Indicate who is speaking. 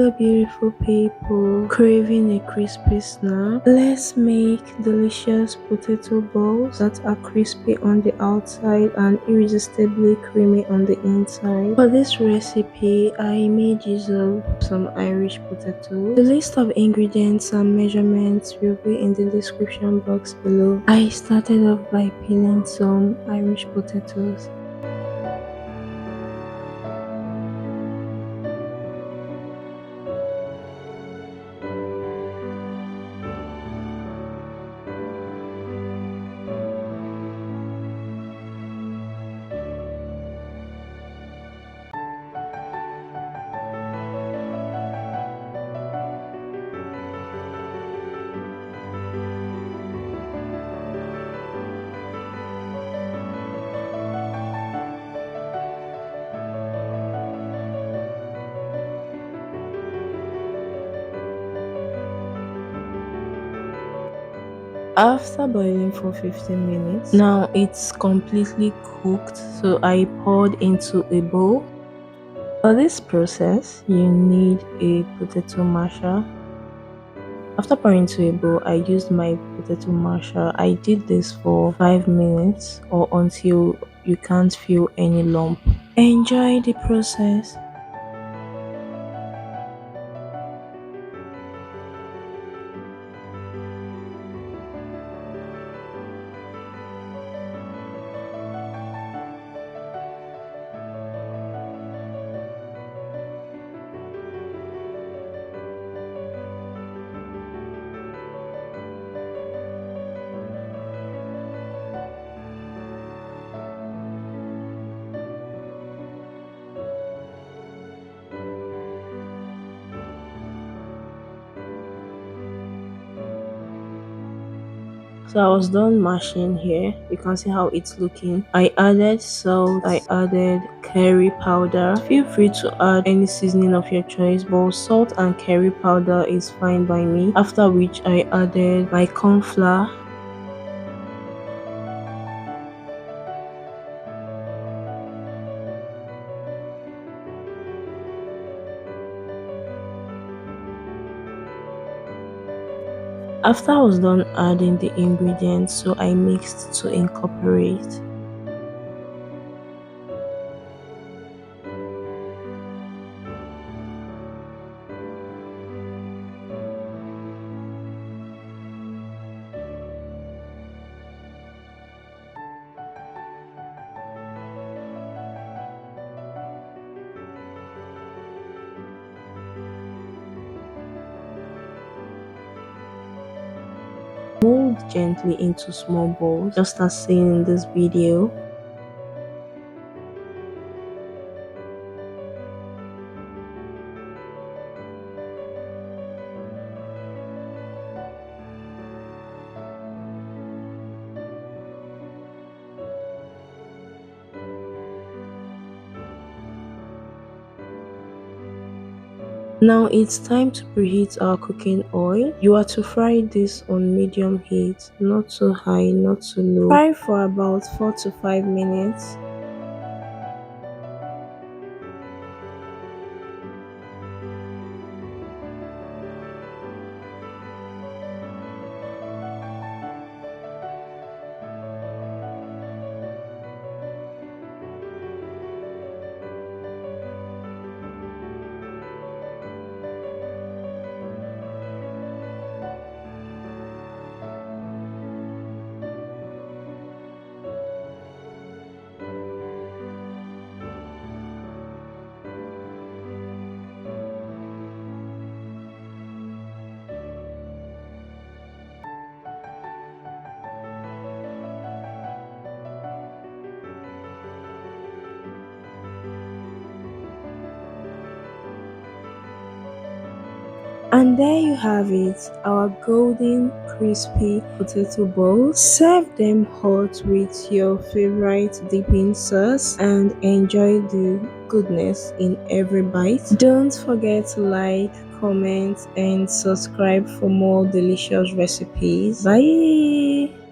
Speaker 1: Hello beautiful people, craving a crispy snack? Let's make delicious potato balls that are crispy on the outside and irresistibly creamy on the inside. For this recipe, I made use of some Irish potatoes. The list of ingredients and measurements will be in the description box below. I started off by peeling some Irish potatoes. After boiling for 15 minutes, now it's completely cooked, so I poured into a bowl. For this process, you need a potato masher. After pouring into a bowl, I used my potato masher. I did this for 5 minutes or until you can't feel any lump. Enjoy the process. So I was done mashing here. You can see how it's looking. I added salt, I added curry powder. Feel free to add any seasoning of your choice, but salt and curry powder is fine by me. After which I added my corn flour. After I was done adding the ingredients, so I mixed to incorporate. Mold gently into small balls, just as seen in this video. Now it's time to preheat our cooking oil. You are to fry this on medium heat, not too high, not too low. Fry for about 4 to 5 minutes. And there you have it, our golden crispy potato balls. Serve them hot with your favorite dipping sauce and enjoy the goodness in every bite. Don't forget to like, comment and subscribe for more delicious recipes. Bye!